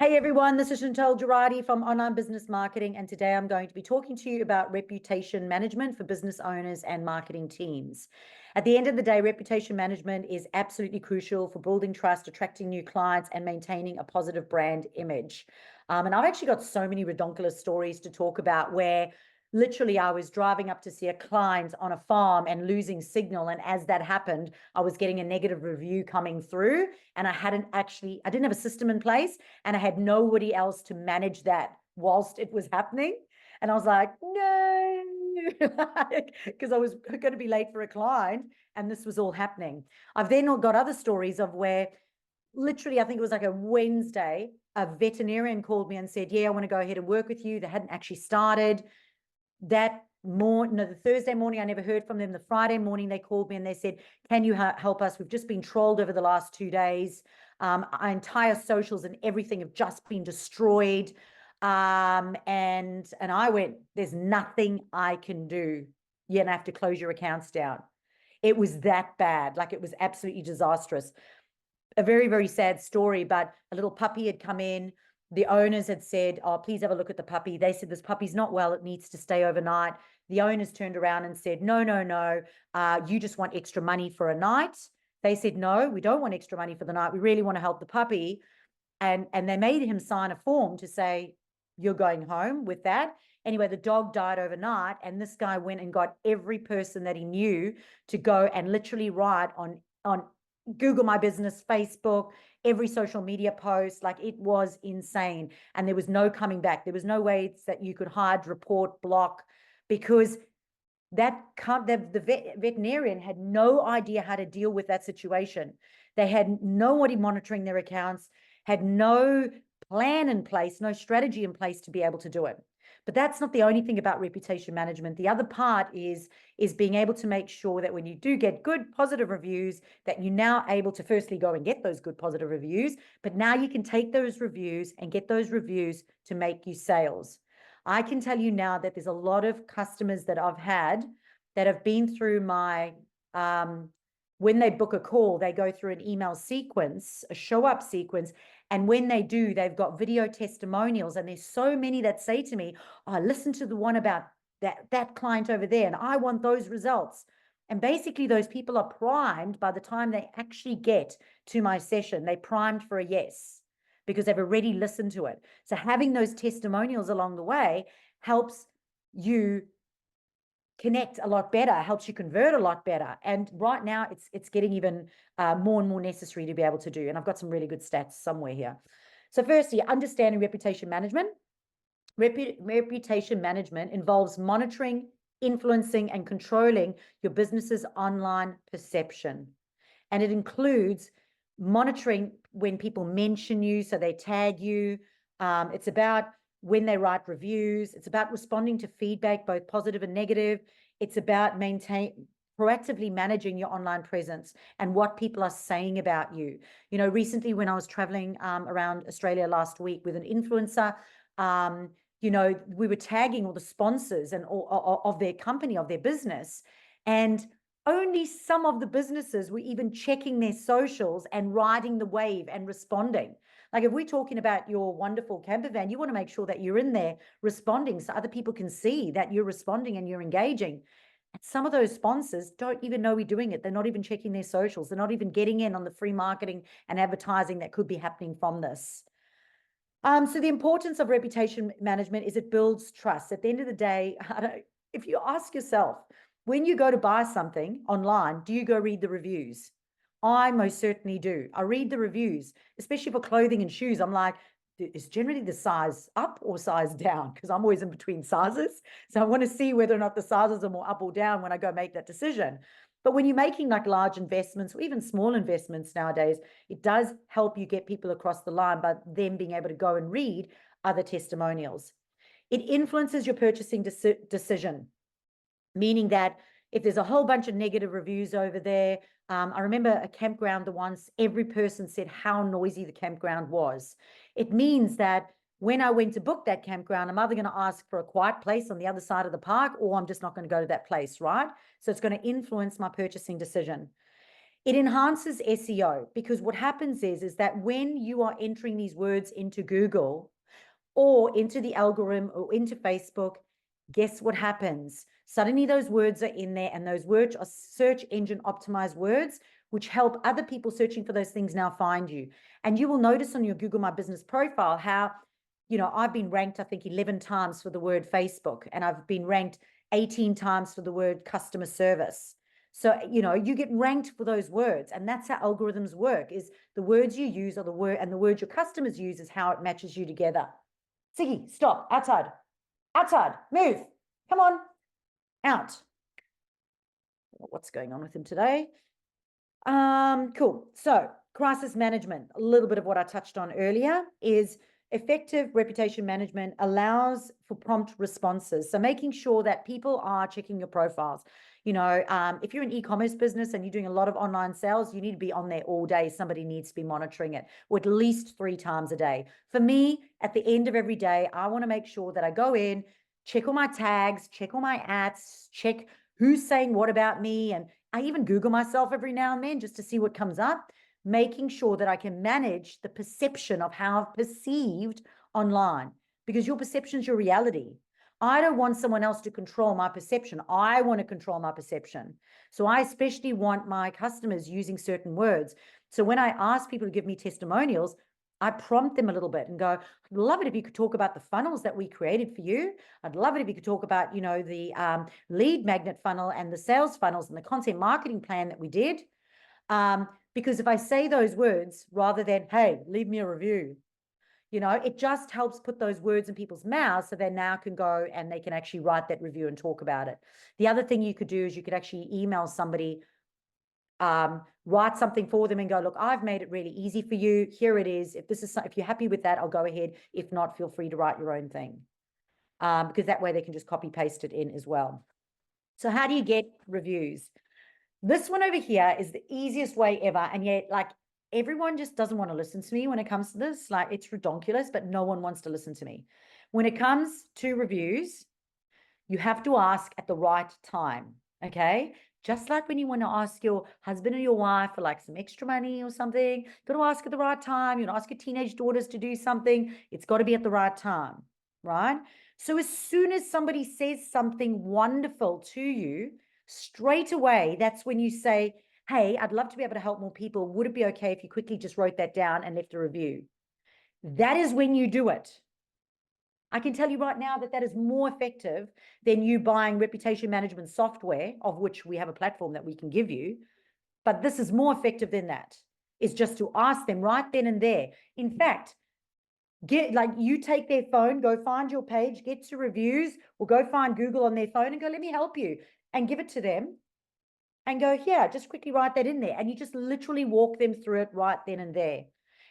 Hey everyone, this is Chantal Gerardy from Online Business Marketing, and today I'm going to be talking to you about reputation management for business owners and marketing teams. At the end of the day, reputation management is absolutely crucial for building trust, attracting new clients, and maintaining a positive brand image. And I've actually got so many redonkulous stories to talk about where literally I was driving up to see a client on a farm and losing signal. And as that happened, I was getting a negative review coming through, and I didn't have a system in place, and I had nobody else to manage that whilst it was happening. And I was like, no, because I was going to be late for a client and this was all happening. I've then got other stories of where literally, I think it was like a Wednesday, a veterinarian called me and said, yeah, I want to go ahead and work with you. They hadn't actually started. The Thursday morning, I never heard from them. The Friday morning, they called me and they said, can you help us? We've just been trolled over the last 2 days. Our entire socials and everything have just been destroyed. And I went, there's nothing I can do. You're gonna have to close your accounts down. It was that bad. Like, it was absolutely disastrous. A very, very sad story, but a little puppy had come in. The owners had said, oh, please have a look at the puppy. They said, this puppy's not well. It needs to stay overnight. The owners turned around and said, no, no, no. You just want extra money for a night. They said, no, we don't want extra money for the night. We really want to help the puppy. And they made him sign a form to say, you're going home with that. Anyway, the dog died overnight. And this guy went and got every person that he knew to go and literally write on Google My Business, Facebook, every social media post. Like, it was insane. And there was no coming back. There was no ways that you could hide, report, block, because the veterinarian had no idea how to deal with that situation. They had nobody monitoring their accounts, had no plan in place, no strategy in place to be able to do it. But that's not the only thing about reputation management. The other part is being able to make sure that when you do get good, positive reviews, that you're now able to firstly go and get those good, positive reviews, but now you can take those reviews and get those reviews to make you sales. I can tell you now that there's a lot of customers that I've had that have been through my, when they book a call, they go through an email sequence, a show up sequence. And when they do, they've got video testimonials. And there's so many that say to me, oh, I listened to the one about that client over there, and I want those results. And basically, those people are primed by the time they actually get to my session. They primed for a yes, because they've already listened to it. So having those testimonials along the way helps you connect a lot better, helps you convert a lot better. And right now it's getting even more and more necessary to be able to do. And I've got some really good stats somewhere here. So firstly, understanding reputation management. Reputation management involves monitoring, influencing, and controlling your business's online perception. And it includes monitoring when people mention you, so they tag you. It's about when they write reviews. It's about responding to feedback, both positive and negative. It's about proactively managing your online presence and what people are saying about you. You know, recently when I was traveling around Australia last week with an influencer, you know, we were tagging all the sponsors and all of their company, of their business. And only some of the businesses were even checking their socials and riding the wave and responding. Like, if we're talking about your wonderful camper van, you want to make sure that you're in there responding so other people can see that you're responding and you're engaging. And some of those sponsors don't even know we're doing it. They're not even checking their socials. They're not even getting in on the free marketing and advertising that could be happening from this. So the importance of reputation management is it builds trust. At the end of the day, if you ask yourself, when you go to buy something online, do you go read the reviews? I most certainly do. I read the reviews, especially for clothing and shoes. I'm like, is generally the size up or size down? Because I'm always in between sizes. So I want to see whether or not the sizes are more up or down when I go make that decision. But when you're making like large investments or even small investments nowadays, it does help you get people across the line by them being able to go and read other testimonials. It influences your purchasing decision, meaning that if there's a whole bunch of negative reviews over there, I remember a campground that once every person said how noisy the campground was. It means that when I went to book that campground, I'm either going to ask for a quiet place on the other side of the park, or I'm just not going to go to that place, right? So it's going to influence my purchasing decision. It enhances SEO, because what happens is that when you are entering these words into Google or into the algorithm or into Facebook, guess what happens? Suddenly those words are in there, and those words are search engine optimized words, which help other people searching for those things now find you. And you will notice on your Google My Business profile how, I've been ranked, I think, 11 times for the word Facebook, and I've been ranked 18 times for the word customer service. So, you get ranked for those words, and that's how algorithms work, is the words you use are the word, and the words your customers use is how it matches you together. Siggy, stop, outside, move, come on, out. What's going on with him today? Cool. So crisis management, a little bit of what I touched on earlier, is effective reputation management allows for prompt responses. So making sure that people are checking your profiles. If you're an e-commerce business and you're doing a lot of online sales, you need to be on there all day. Somebody needs to be monitoring it, or at least 3 times a day. For me, at the end of every day, I want to make sure that I go in, check all my tags, check all my ads, check who's saying what about me. And I even Google myself every now and then just to see what comes up, making sure that I can manage the perception of how I'm perceived online, because your perception is your reality. I don't want someone else to control my perception. I want to control my perception. So I especially want my customers using certain words. So when I ask people to give me testimonials, I prompt them a little bit and go, I'd love it if you could talk about the funnels that we created for you. I'd love it if you could talk about, the lead magnet funnel and the sales funnels and the content marketing plan that we did. Because if I say those words rather than, hey, leave me a review, it just helps put those words in people's mouths so they now can go and they can actually write that review and talk about it. The other thing you could do is you could actually email somebody, write something for them and go, look, I've made it really easy for you. Here it is. If you're happy with that, I'll go ahead. If not, feel free to write your own thing. Because that way they can just copy paste it in as well. So how do you get reviews? This one over here is the easiest way ever. And yet, everyone just doesn't want to listen to me when it comes to this. It's redonkulous, but no one wants to listen to me. When it comes to reviews, you have to ask at the right time, okay? Just like when you want to ask your husband or your wife for some extra money or something, you've got to ask at the right time. You want to ask your teenage daughters to do something, it's got to be at the right time, right? So as soon as somebody says something wonderful to you, straight away, that's when you say, hey, I'd love to be able to help more people. Would it be okay if you quickly just wrote that down and left a review? That is when you do it. I can tell you right now that is more effective than you buying reputation management software, of which we have a platform that we can give you. But this is more effective than that, is just to ask them right then and there. In fact, you take their phone, go find your page, get to reviews, or go find Google on their phone and go, let me help you, and give it to them and go, here, just quickly write that in there. And you just literally walk them through it right then and there.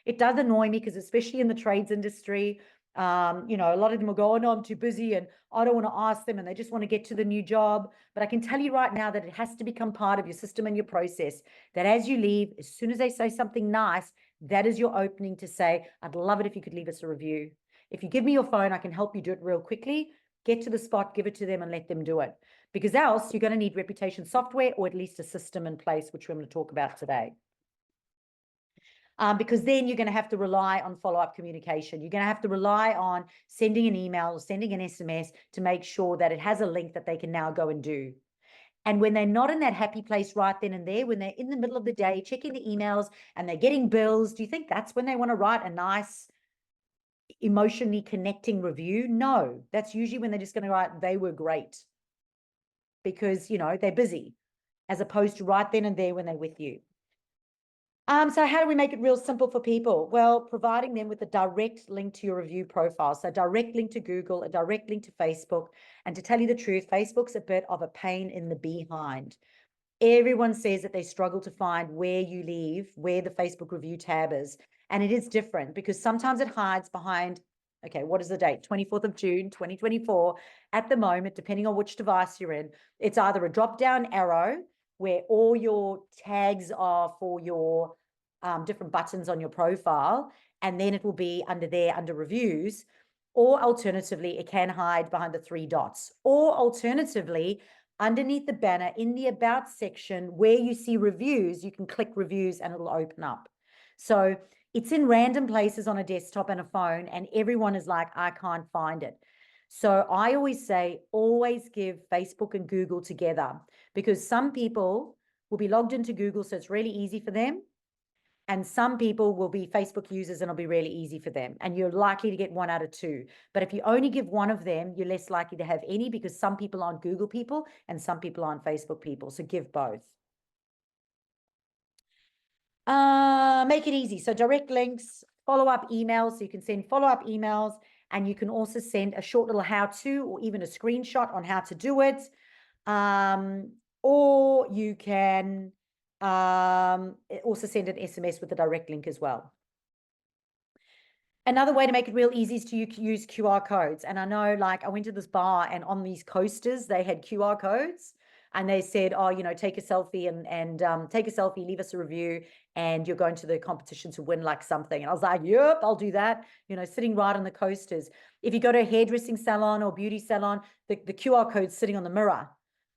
It does annoy me because especially in the trades industry, a lot of them will go, oh, no, I'm too busy and I don't want to ask them, and they just want to get to the new job. But I can tell you right now that it has to become part of your system and your process, that as you leave, as soon as they say something nice, that is your opening to say, I'd love it if you could leave us a review. If you give me your phone, I can help you do it real quickly. Get to the spot, give it to them and let them do it. Because else you're going to need reputation software, or at least a system in place, which we're going to talk about today. Because then you're going to have to rely on follow-up communication. You're going to have to rely on sending an email or sending an SMS to make sure that it has a link that they can now go and do. And when they're not in that happy place right then and there, when they're in the middle of the day checking the emails and they're getting bills, do you think that's when they want to write a nice, emotionally connecting review? No, that's usually when they're just going to write, they were great, because, they're busy, as opposed to right then and there when they're with you. So how do we make it real simple for people? Well, providing them with a direct link to your review profile. So a direct link to Google, a direct link to Facebook. And to tell you the truth, Facebook's a bit of a pain in the behind. Everyone says that they struggle to find where you leave, where the Facebook review tab is. And it is different because sometimes it hides behind, okay, what is the date? 24th of June, 2024. At the moment, depending on which device you're in, it's either a drop-down arrow where all your tags are for your different buttons on your profile, and then it will be under reviews, or alternatively, it can hide behind the 3 dots, or alternatively, underneath the banner in the About section where you see reviews, you can click reviews and it'll open up. So it's in random places on a desktop and a phone, and everyone is like, I can't find it. So I always say, always give Facebook and Google together, because some people will be logged into Google, so it's really easy for them. And some people will be Facebook users and it'll be really easy for them. And you're likely to get 1 out of 2. But if you only give one of them, you're less likely to have any, because some people aren't Google people and some people aren't Facebook people. So give both. Make it easy. So direct links, follow-up emails. So you can send follow-up emails, and you can also send a short little how-to or even a screenshot on how to do it. Or you can also send an SMS with a direct link as well. Another way to make it real easy is to use QR codes. And I know, like, I went to this bar and on these coasters, they had QR codes, and they said, oh, you know, take a selfie and take a selfie, leave us a review, and you're going to the competition to win like something. And I was like, yep, I'll do that. You know, sitting right on the coasters. If you go to a hairdressing salon or beauty salon, the QR code's sitting on the mirror,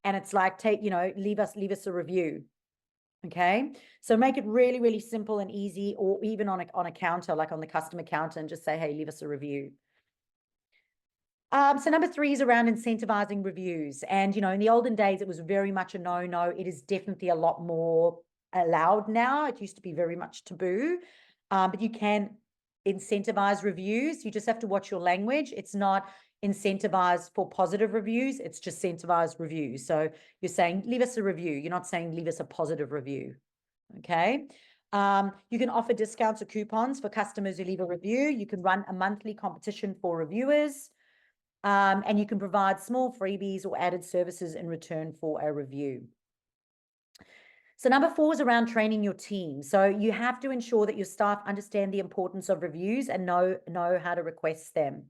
and it's like, leave us a review. Okay, so make it really, really simple and easy, or even on a counter, like on the customer counter, and just say, hey, leave us a review. So number 3 is around incentivizing reviews. And, you know, in the olden days, it was very much a no-no. It is definitely a lot more allowed now. It used to be very much taboo, but you can incentivize reviews. You just have to watch your language. It's not incentivize for positive reviews. It's just incentivize reviews. So you're saying, leave us a review. You're not saying leave us a positive review. Okay. You can offer discounts or coupons for customers who leave a review. You can run a monthly competition for reviewers. And you can provide small freebies or added services in return for a review. So number 4 is around training your team. So you have to ensure that your staff understand the importance of reviews and know how to request them.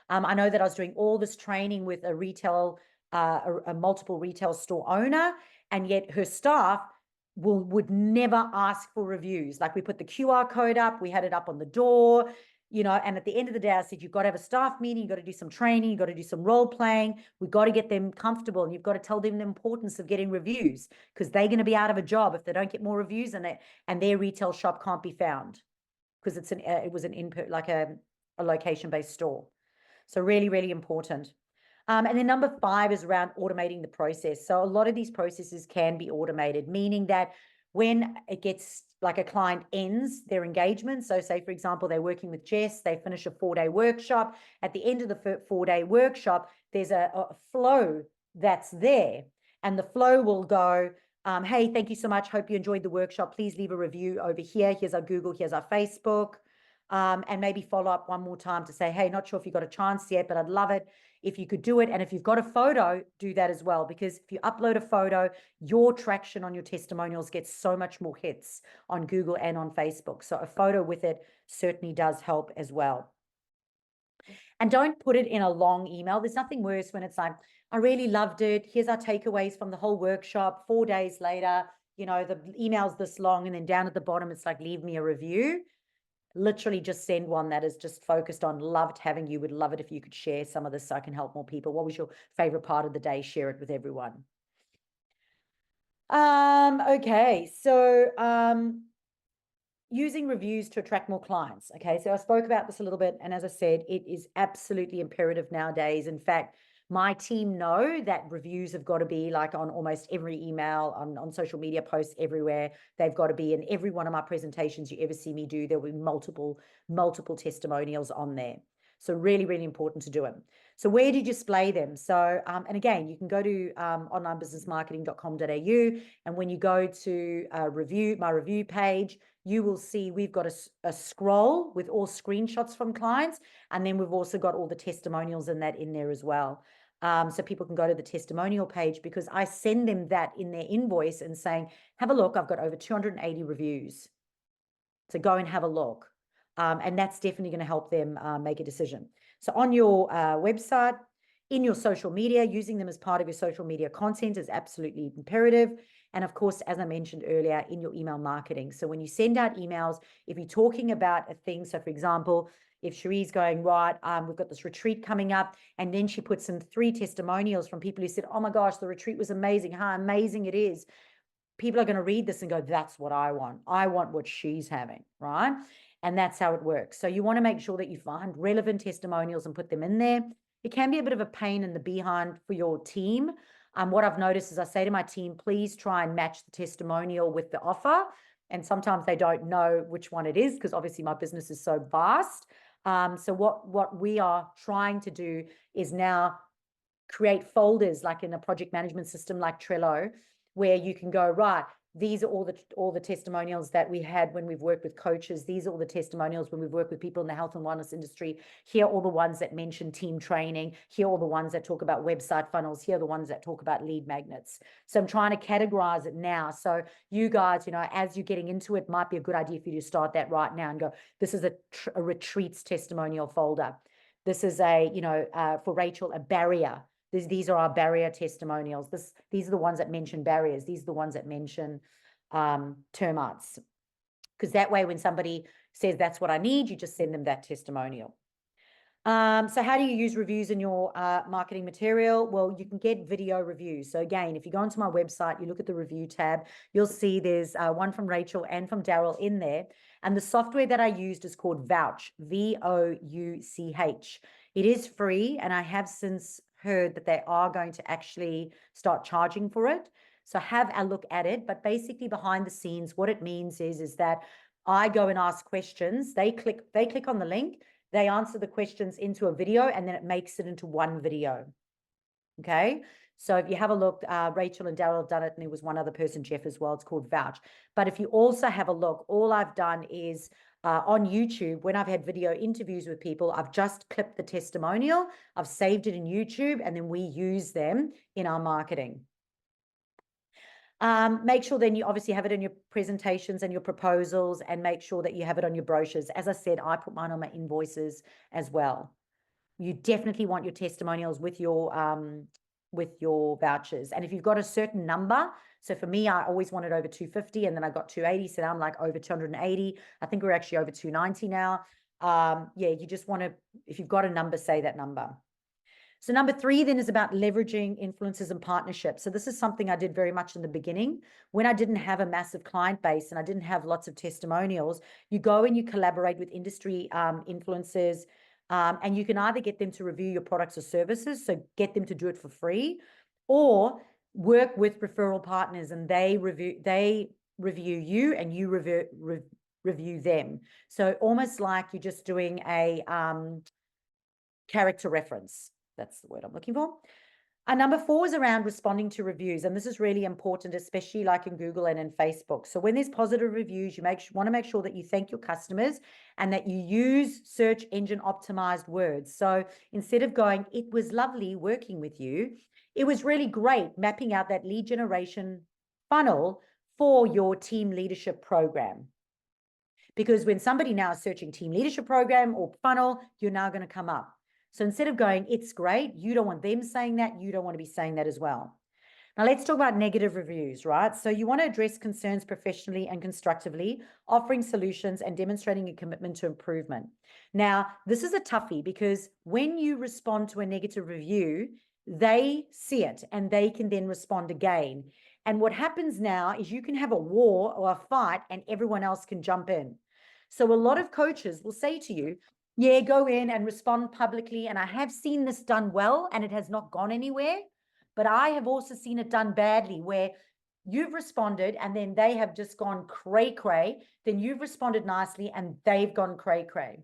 I know that I was doing all this training with a multiple retail store owner, and yet her staff would never ask for reviews. Like, we put the QR code up, we had it up on the door, you know, and at the end of the day, I said, you've got to have a staff meeting, you've got to do some training, you've got to do some role playing, we've got to get them comfortable, and you've got to tell them the importance of getting reviews, because they're going to be out of a job if they don't get more reviews, and their retail shop can't be found, because it was an input, like a location-based store. So really, really important. And then number 5 is around automating the process. So a lot of these processes can be automated, meaning that when it gets, like, a client ends their engagement, so say, for example, they're working with Jess, they finish a 4-day workshop. At the end of the 4-day workshop, there's a flow that's there, and the flow will go, hey, thank you so much, hope you enjoyed the workshop, please leave a review over here, here's our Google, here's our Facebook, and maybe follow up one more time to say, hey, not sure if you got a chance yet, but I'd love it if you could do it. And if you've got a photo, do that as well, because if you upload a photo, your traction on your testimonials gets so much more hits on Google and on Facebook. So a photo with it certainly does help as well. And don't put it in a long email. There's nothing worse when it's like, I really loved it, here's our takeaways from the whole workshop, 4 days later, you know, the email's this long, and then down at the bottom, it's like, leave me a review. Literally just send one that is just focused on loved having you, would love it if you could share some of this so I can help more people. What was your favorite part of the day? Share it with everyone. Okay, so using reviews to attract more clients. Okay, so I spoke about this a little bit, and as I said, it is absolutely imperative nowadays. In fact, my team know that reviews have got to be like on almost every email, on social media posts, everywhere. They've got to be in every one of my presentations you ever see me do. There will be multiple testimonials on there. So really, really important to do them. So where do you display them? So, and again, you can go to onlinebusinessmarketing.com.au, and when you go to my review page, you will see we've got a scroll with all screenshots from clients, and then we've also got all the testimonials in there as well. So people can go to the testimonial page, because I send them that in their invoice and saying, have a look, I've got over 280 reviews. So go and have a look. And that's definitely going to help them make a decision. So on your website, in your social media, using them as part of your social media content is absolutely imperative. And of course, as I mentioned earlier, in your email marketing. So when you send out emails, if you're talking about a thing, so for example, if Cherie's going, right, we've got this retreat coming up, and then she puts in 3 testimonials from people who said, oh my gosh, the retreat was amazing, how amazing it is. People are going to read this and go, that's what I want. I want what she's having, right? And that's how it works. So you want to make sure that you find relevant testimonials and put them in there. It can be a bit of a pain in the behind for your team. What I've noticed is I say to my team, please try and match the testimonial with the offer. And sometimes they don't know which one it is because obviously my business is so vast. So what we are trying to do is now create folders like in a project management system like Trello, where you can go, right, these are all the testimonials that we had when we've worked with coaches. These are all the testimonials when we've worked with people in the health and wellness industry. Here are all the ones that mention team training. Here are all the ones that talk about website funnels. Here are the ones that talk about lead magnets. So I'm trying to categorize it now. So you guys, as you're getting into it, might be a good idea for you to start that right now and go, this is a retreats testimonial folder. This is for Rachel, a barrier. These are our barrier testimonials. These are the ones that mention barriers. These are the ones that mention termites. Because that way, when somebody says that's what I need, you just send them that testimonial. So how do you use reviews in your marketing material? Well, you can get video reviews. So again, if you go onto my website, you look at the review tab, you'll see there's one from Rachel and from Daryl in there. And the software that I used is called Vouch, V-O-U-C-H. It is free, and I have since heard that they are going to actually start charging for it. So have a look at it. But basically behind the scenes, what it means is that I go and ask questions. They click on the link, they answer the questions into a video, and then it makes it into one video. Okay. So if you have a look, Rachel and Daryl have done it, and there was one other person, Jeff, as well. It's called Vouch. But if you also have a look, all I've done is on YouTube, when I've had video interviews with people, I've just clipped the testimonial, I've saved it in YouTube, and then we use them in our marketing. Make sure then you obviously have it in your presentations and your proposals, and make sure that you have it on your brochures. As I said, I put mine on my invoices as well. You definitely want your testimonials with your vouchers. And if you've got a certain number, so for me, I always wanted over 250, and then I got 280. So now I'm like over 280. I think we're actually over 290 now. Yeah, you just want to, if you've got a number, say that number. So number 3 then is about leveraging influencers and partnerships. So this is something I did very much in the beginning when I didn't have a massive client base and I didn't have lots of testimonials. You go and you collaborate with industry influencers, and you can either get them to review your products or services, so get them to do it for free, or work with referral partners and they review you and you review them. So almost like you're just doing a character reference. That's the word I'm looking for. Number 4 is around responding to reviews. And this is really important, especially like in Google and in Facebook. So when there's positive reviews, you want to make sure that you thank your customers and that you use search engine optimized words. So instead of going, it was lovely working with you, it was really great mapping out that lead generation funnel for your team leadership program. Because when somebody now is searching team leadership program or funnel, you're now going to come up. So instead of going, it's great, you don't want them saying that, you don't want to be saying that as well. Now let's talk about negative reviews, right? So you want to address concerns professionally and constructively, offering solutions and demonstrating a commitment to improvement. Now, this is a toughie because when you respond to a negative review, they see it and they can then respond again. And what happens now is you can have a war or a fight and everyone else can jump in. So a lot of coaches will say to you, yeah, go in and respond publicly. And I have seen this done well and it has not gone anywhere. But I have also seen it done badly where you've responded and then they have just gone cray-cray. Then you've responded nicely and they've gone cray-cray.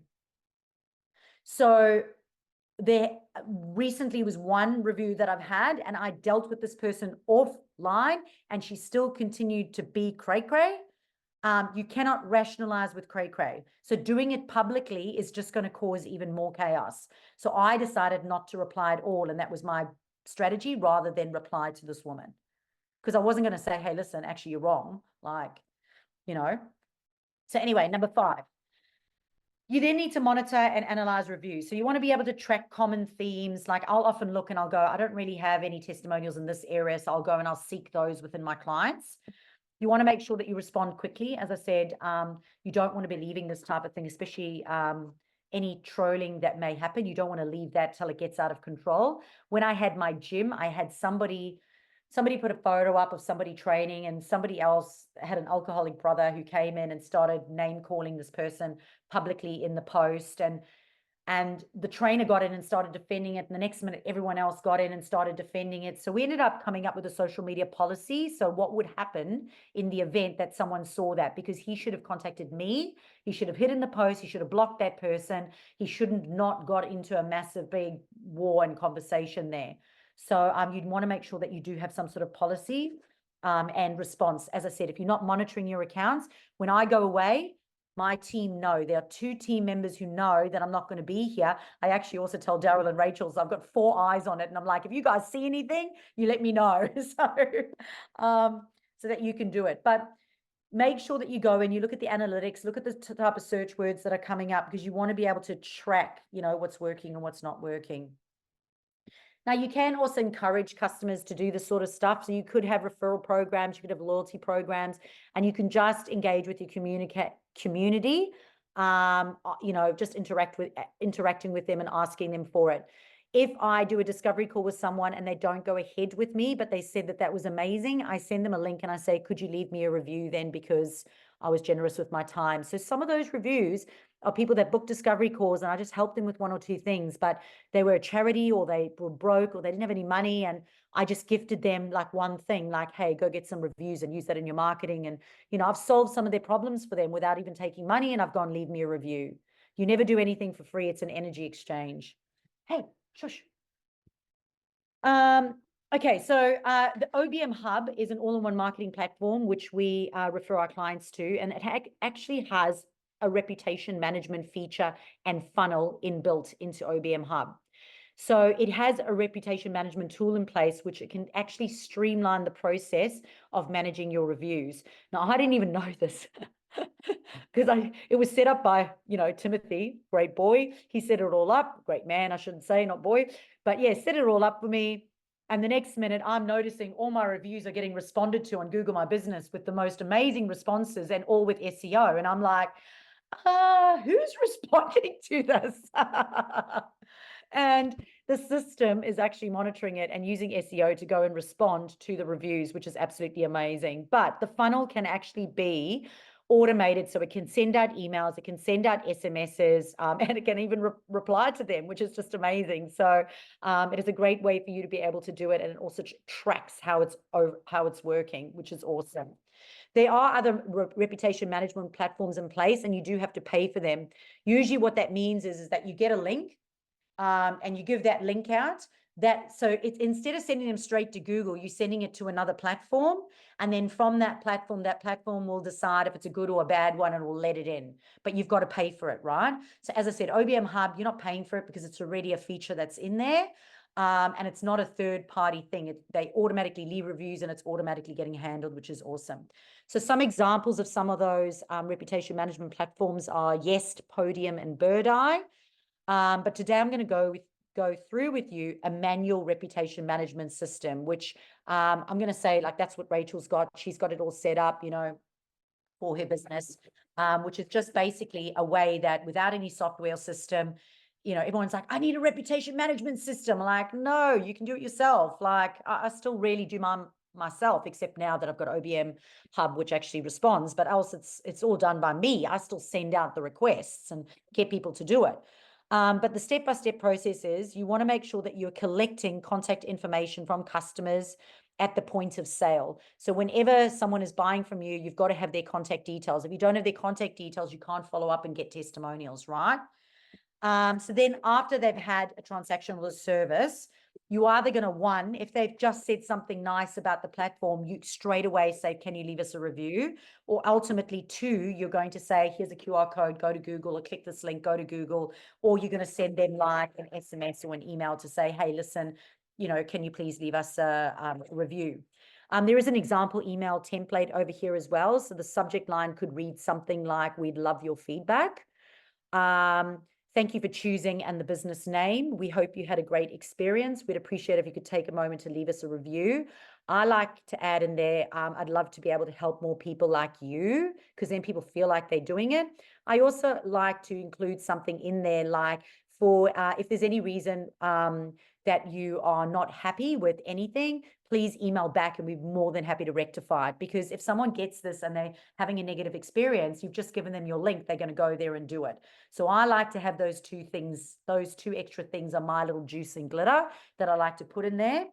So there recently was one review that I've had and I dealt with this person offline and she still continued to be cray-cray. You cannot rationalize with cray-cray. So doing it publicly is just going to cause even more chaos. So I decided not to reply at all. And that was my strategy rather than reply to this woman. Because I wasn't going to say, hey, listen, actually, you're wrong. So anyway, number 5. You then need to monitor and analyze reviews. So you want to be able to track common themes. Like I'll often look and I'll go, I don't really have any testimonials in this area. So I'll go and I'll seek those within my clients. You want to make sure that you respond quickly. As I said, you don't want to be leaving this type of thing, especially any trolling that may happen. You don't want to leave that till it gets out of control. When I had my gym, I had somebody put a photo up of somebody training, and somebody else had an alcoholic brother who came in and started name calling this person publicly in the post. And the trainer got in and started defending it. And the next minute, everyone else got in and started defending it. So we ended up coming up with a social media policy. So what would happen in the event that someone saw that? Because he should have contacted me. He should have hidden the post. He should have blocked that person. He shouldn't not got into a massive big war and conversation there. So you'd want to make sure that you do have some sort of policy and response. As I said, if you're not monitoring your accounts, when I go away, my team know. There are 2 team members who know that I'm not going to be here. I actually also tell Daryl and Rachel, so I've got 4 eyes on it. And I'm like, if you guys see anything, you let me know. So that you can do it. But make sure that you go and you look at the analytics, look at the type of search words that are coming up, because you want to be able to track, what's working and what's not working. Now, you can also encourage customers to do this sort of stuff. So you could have referral programs, you could have loyalty programs, and you can just engage with your community, just interacting with them and asking them for it. If I do a discovery call with someone and they don't go ahead with me, but they said that was amazing, I send them a link and I say, could you leave me a review then, because I was generous with my time. So some of those reviews are people that book discovery calls, and I just helped them with 1 or 2 things, but they were a charity, or they were broke, or they didn't have any money, and I just gifted them like one thing, like, hey, go get some reviews and use that in your marketing. And I've solved some of their problems for them without even taking money, and I've gone, leave me a review. You never do anything for free. It's an energy exchange. Hey, shush. Okay, so the OBMHub is an all-in-one marketing platform which we refer our clients to, and it actually has a reputation management feature and funnel inbuilt into OBMHub. So it has a reputation management tool in place which it can actually streamline the process of managing your reviews. Now, I didn't even know this because it was set up by, Timothy, great boy. He set it all up. Great man, I shouldn't say, not boy. But yeah, set it all up for me. And the next minute, I'm noticing all my reviews are getting responded to on Google My Business with the most amazing responses, and all with SEO. And I'm like, who's responding to this? And the system is actually monitoring it and using SEO to go and respond to the reviews, which is absolutely amazing. But the funnel can actually be automated, so it can send out emails, it can send out SMSs, and it can even reply to them, which is just amazing. So it is a great way for you to be able to do it, and it also tracks how it's working, which is awesome. There are other reputation management platforms in place, and you do have to pay for them. Usually what that means is that you get a link, and you give that link out. So it's, instead of sending them straight to Google, you're sending it to another platform. And then from that platform will decide if it's a good or a bad one, and will let it in. But you've got to pay for it, right? So as I said, OBMHub, you're not paying for it because it's already a feature that's in there. And it's not a third-party thing. They automatically leave reviews, and it's automatically getting handled, which is awesome. So some examples of some of those reputation management platforms are Yest, Podium, and Birdeye. But today I'm going to go through with you a manual reputation management system, which I'm going to say, like, that's what Rachel's got. She's got it all set up, for her business, which is just basically a way that without any software system, everyone's like, I need a reputation management system. I'm like, no, you can do it yourself. Like, I still really do myself, except now that I've got OBMHub, which actually responds, but else it's all done by me. I still send out the requests and get people to do it. But the step-by-step process is, you want to make sure that you're collecting contact information from customers at the point of sale. So whenever someone is buying from you, you've got to have their contact details. If you don't have their contact details, you can't follow up and get testimonials, right? So then after they've had a transaction with a service, you either going to, one, if they've just said something nice about the platform, you straight away say, can you leave us a review? Or ultimately, 2, you're going to say, here's a QR code, go to Google, or click this link, go to Google. Or you're going to send them like an SMS or an email to say, hey, listen, can you please leave us a review? There is an example email template over here as well. So the subject line could read something like, we'd love your feedback. Thank you for choosing and the business name. We hope you had a great experience. We'd appreciate if you could take a moment to leave us a review. I like to add in there, I'd love to be able to help more people like you, because then people feel like they're doing it. I also like to include something in there like for if there's any reason that you are not happy with anything, please email back and we're more than happy to rectify it. Because if someone gets this and they're having a negative experience, you've just given them your link, they're going to go there and do it. So I like to have those two things, those two extra things are my little juice and glitter that I like to put in there.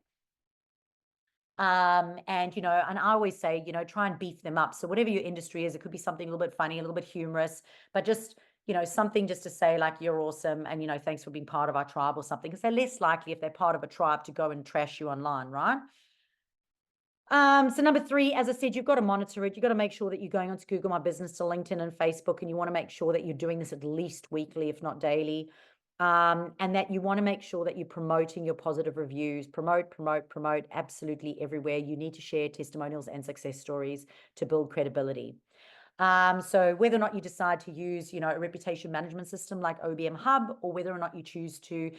And and I always say, try and beef them up. So whatever your industry is, it could be something a little bit funny, a little bit humorous, but just something just to say like you're awesome and thanks for being part of our tribe or something, because they're less likely if they're part of a tribe to go and trash you online, right? So number 3, as I said, you've got to monitor it. You've got to make sure that you're going onto Google My Business, to LinkedIn and Facebook, and you want to make sure that you're doing this at least weekly, if not daily. And that you want to make sure that you're promoting your positive reviews. Promote absolutely everywhere. You need to share testimonials and success stories to build credibility. So whether or not you decide to use, a reputation management system like OBMHub, or whether or not you choose to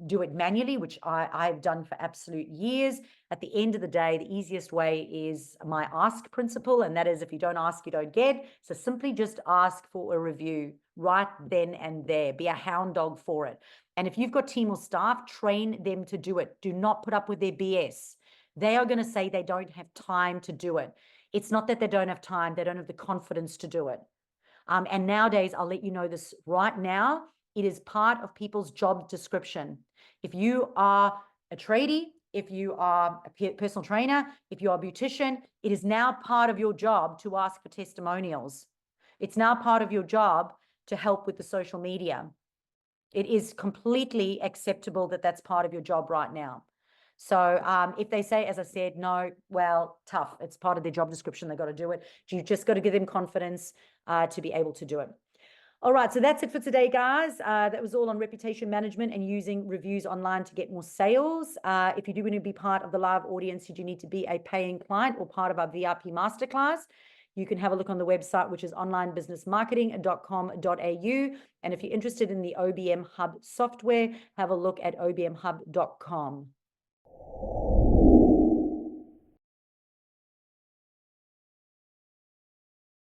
do it manually, which I've done for absolute years, at the end of the day, the easiest way is my ask principle. And that is, if you don't ask, you don't get. So simply just ask for a review right then and there. Be a hound dog for it. And if you've got team or staff, train them to do it. Do not put up with their BS. They are going to say they don't have time to do it. It's not that they don't have time, they don't have the confidence to do it. And nowadays, I'll let you know this right now, it is part of people's job description. If you are a tradie, if you are a personal trainer, if you are a beautician, it is now part of your job to ask for testimonials. It's now part of your job to help with the social media. It is completely acceptable that that's part of your job right now. So if they say, as I said, no, well, tough. It's part of their job description. They've got to do it. You just got to give them confidence to be able to do it. All right, so that's it for today, guys. That was all on reputation management and using reviews online to get more sales. If you do want to be part of the live audience, you do need to be a paying client or part of our VIP masterclass. You can have a look on the website, which is onlinebusinessmarketing.com.au. And if you're interested in the OBM Hub software, have a look at obmhub.com.